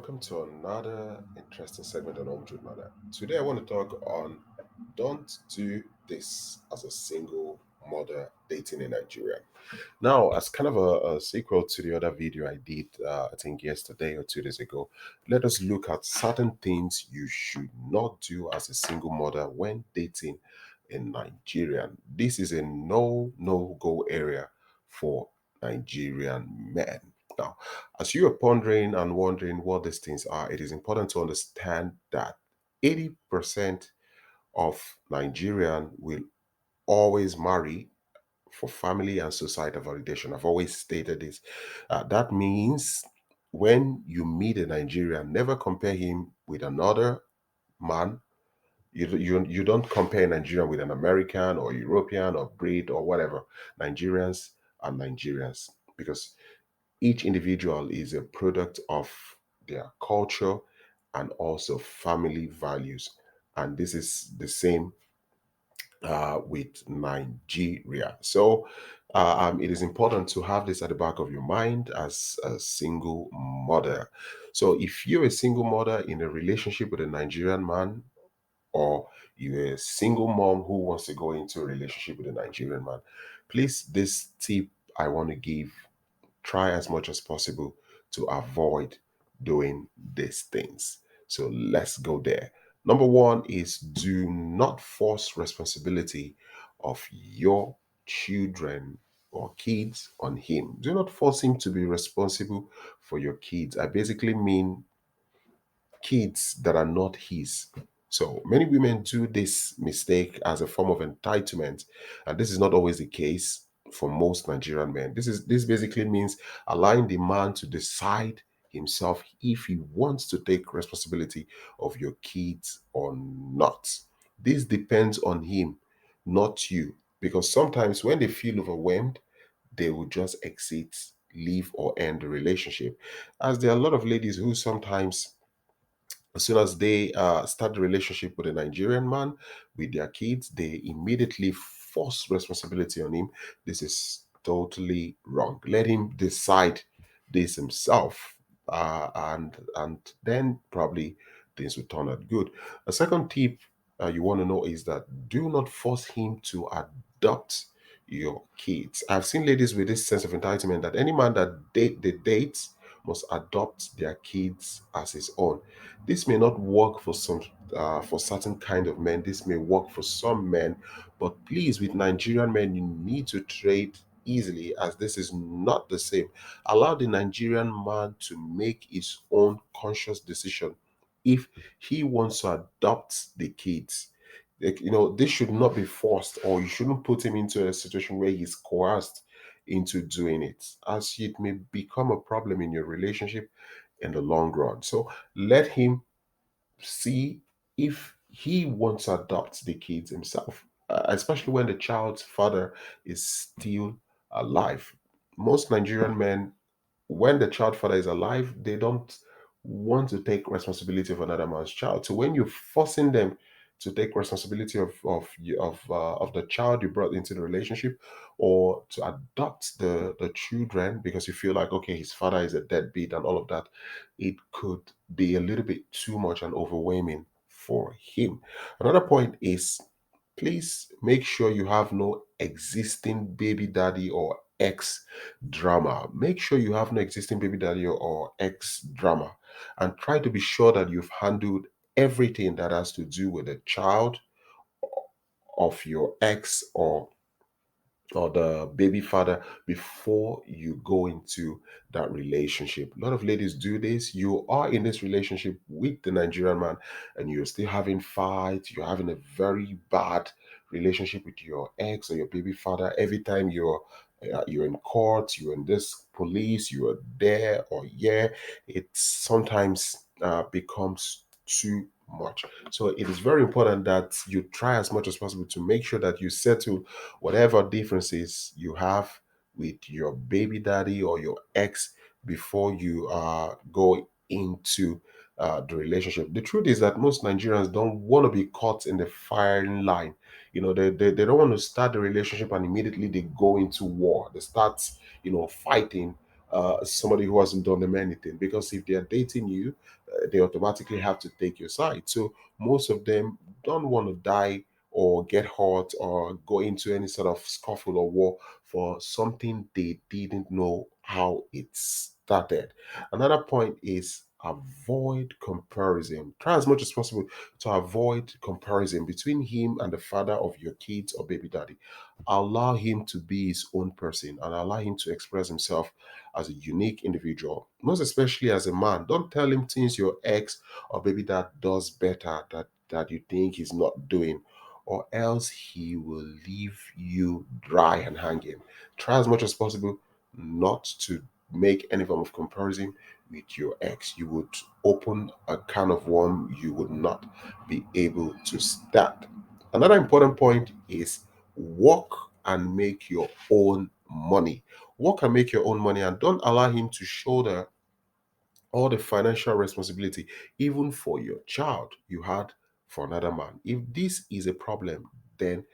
welcome to another interesting segment on Home Truth Matter. Today, I want to talk on don't do this as a single mother dating in Nigeria. Now, as kind of a sequel to the other video I did, I think yesterday or 2 days ago, let us look at certain things you should not do as a single mother when dating in Nigeria. This is a no go area for Nigerian men. Now, as you are pondering and wondering what these things are, it is important to understand that 80% of Nigerian will always marry for family and societal validation. I've always stated this. That means when you meet a Nigerian, never compare him with another man. You don't compare Nigerian with an American or European or Brit or whatever. Nigerians are Nigerians because each individual is a product of their culture and also family values. And this is the same with Nigeria. So it is important to have this at the back of your mind as a single mother. So if you're a single mother in a relationship with a Nigerian man, or you're a single mom who wants to go into a relationship with a Nigerian man, please, this tip I want to give, try as much as possible to avoid doing these things. So let's go there. Number one is do not force responsibility of your children or kids on him. Do not force him to be responsible for your kids. I basically mean kids that are not his. So many women do this mistake as a form of entitlement, and this is not always the case for most Nigerian men. This basically means allowing the man to decide himself if he wants to take responsibility of your kids or not. This depends on him, not you. Because sometimes when they feel overwhelmed, they will just exit, leave, or end the relationship. As there are a lot of ladies who sometimes as soon as they start the relationship with a Nigerian man with their kids, they immediately force responsibility on him. This is totally wrong. Let him decide this himself, and then probably things will turn out good. A second tip you want to know is that do not force him to adopt your kids. I've seen ladies with this sense of entitlement that any man that they date must adopt their kids as his own. This may not work for some for certain kind of men. This may work for some men, but please, with Nigerian men, you need to trade easily as this is not the same. Allow the Nigerian man to make his own conscious decision if he wants to adopt the kids. Like, this should not be forced, or you shouldn't put him into a situation where he's coerced into doing it, as it may become a problem in your relationship in the long run. So let him see if he wants to adopt the kids himself, especially when the child's father is still alive. Most Nigerian men, when the child father is alive, they don't want to take responsibility of another man's child. So when you're forcing them to take responsibility of the child you brought into the relationship, or to adopt the children because you feel like, okay, his father is a deadbeat and all of that, it could be a little bit too much and overwhelming for him. Another point is, please make sure you have no existing baby daddy or ex drama. Make sure you have no existing baby daddy or ex drama, and try to be sure that you've handled everything that has to do with the child of your ex or the baby father before you go into that relationship. A lot of ladies do this. You are in this relationship with the Nigerian man and you're still having fights, you're having a very bad relationship with your ex or your baby father. Every time you're in court, you're in this police, you are there or yeah, it sometimes becomes too much. So it is very important that you try as much as possible to make sure that you settle whatever differences you have with your baby daddy or your ex before you go into the relationship. The truth is that most Nigerians don't want to be caught in the firing line. They don't want to start the relationship and immediately they go into war. They start, fighting somebody who hasn't done them anything. Because if they are dating you they automatically have to take your side. So most of them don't want to die or get hurt or go into any sort of scuffle or war for something they didn't know how it started. Another point is avoid comparison. Try as much as possible to avoid comparison between him and the father of your kids or baby daddy. Allow him to be his own person and allow him to express himself as a unique individual, most especially as a man. Don't tell him things your ex or baby dad does better that you think he's not doing, or else he will leave you dry and hanging. Try as much as possible not to make any form of comparison with your ex. You would open a can of worm you would not be able to start. Another important point is work and make your own money. Work and make your own money, and don't allow him to shoulder all the financial responsibility, even for your child you had for another man. If this is a problem, then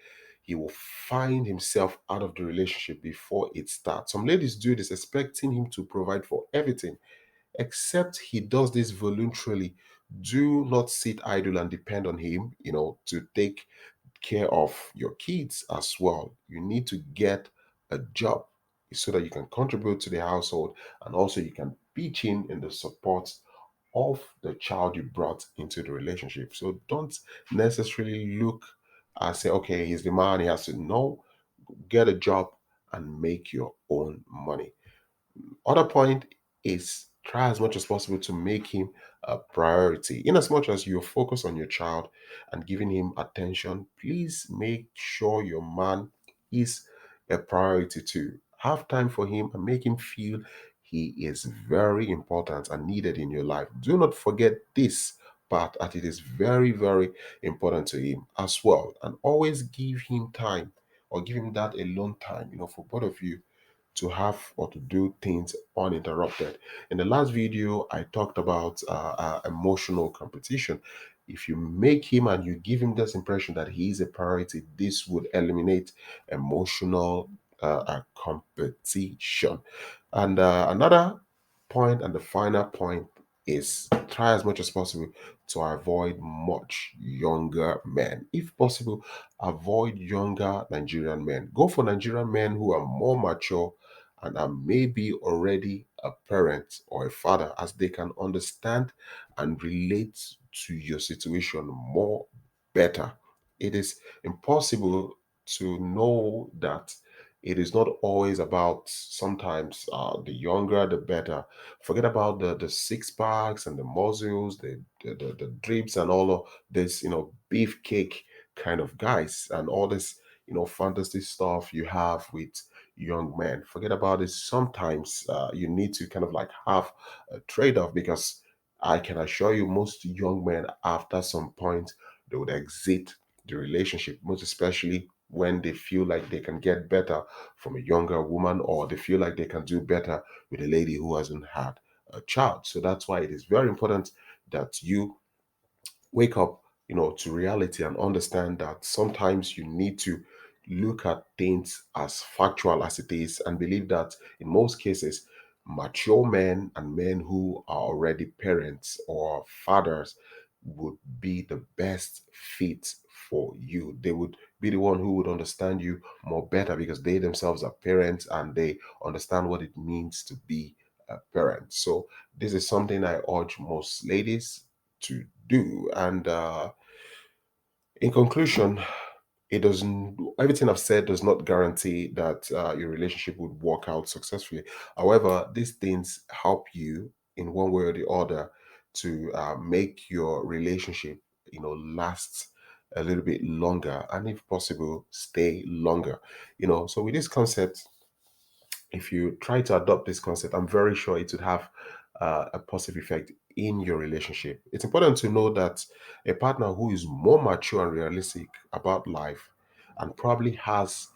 he will find himself out of the relationship before it starts. Some ladies do this expecting him to provide for everything, except he does this voluntarily. Do not sit idle and depend on him, to take care of your kids as well. You need to get a job so that you can contribute to the household, and also you can pitch in the support of the child you brought into the relationship. So don't necessarily look and say, okay, he's the man, he has to know, get a job and make your own money. Other point is try as much as possible to make him a priority. In as much as you focus on your child and giving him attention, please make sure your man is a priority too. Have time for him and make him feel he is very important and needed in your life. Do not forget this part, that it is very, very important to him as well. And always give him time, or give him that alone time, for both of you to have or to do things uninterrupted. In the last video, I talked about emotional competition. If you make him and you give him this impression that he is a priority, this would eliminate emotional competition. And another point, and the final point, is try as much as possible to avoid much younger men. If possible, avoid younger Nigerian men. Go for Nigerian men who are more mature and are maybe already a parent or a father, as they can understand and relate to your situation more better. It is impossible to know that it is not always about, sometimes the younger the better. Forget about the six packs and the muscles, the drips and all of this, beefcake kind of guys, and all this, fantasy stuff you have with young men. Forget about it. Sometimes you need to kind of like have a trade-off, because I can assure you most young men, after some point, they would exit the relationship, most especially when they feel like they can get better from a younger woman, or they feel like they can do better with a lady who hasn't had a child. So that's why it is very important that you wake up, to reality, and understand that sometimes you need to look at things as factual as it is, and believe that in most cases, mature men and men who are already parents or fathers would be the best fit for you. They would be the one who would understand you more better, because they themselves are parents and they understand what it means to be a parent. So this is something I urge most ladies to do. And in conclusion, it doesn't, everything I've said does not guarantee that your relationship would work out successfully. However, these things help you in one way or the other to make your relationship, last a little bit longer, and if possible, stay longer. So with this concept, if you try to adopt this concept, I'm very sure it would have a positive effect in your relationship. It's important to know that a partner who is more mature and realistic about life, and probably has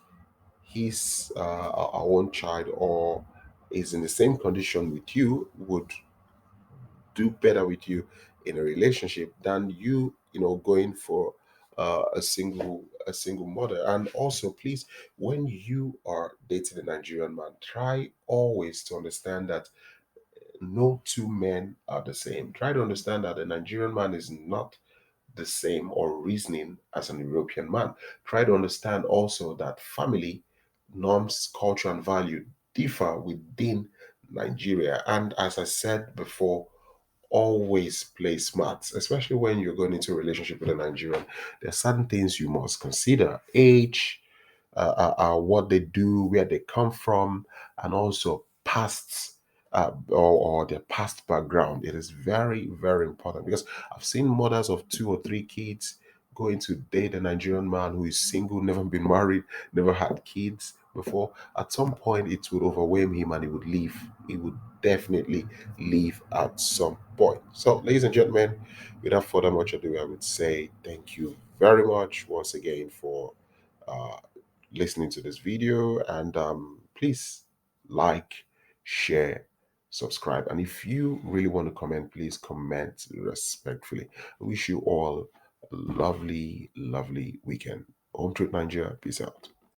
his our own child, or is in the same condition with you, would do better with you in a relationship than you, going for a single mother. And also, please, when you are dating a Nigerian man, try always to understand that No two men are the same. Try to understand that the Nigerian man is not the same or reasoning as an European man. Try to understand also that family norms, culture, and value differ within Nigeria. And as I said before, always play smart, especially when you're going into a relationship with a Nigerian. There are certain things you must consider: age, what they do, where they come from, and also past or their past background. It is very, very important because I've seen mothers of 2 or 3 kids going to date a Nigerian man who is single, never been married, never had kids before. At some point, it would overwhelm him and he would leave. He would definitely leave at some point. So, ladies and gentlemen, without further much ado, I would say thank you very much once again for uh, listening to this video, and please like, share, subscribe, and if you really want to comment, please comment respectfully. I wish you all a lovely weekend. Home Truth Nigeria, peace out.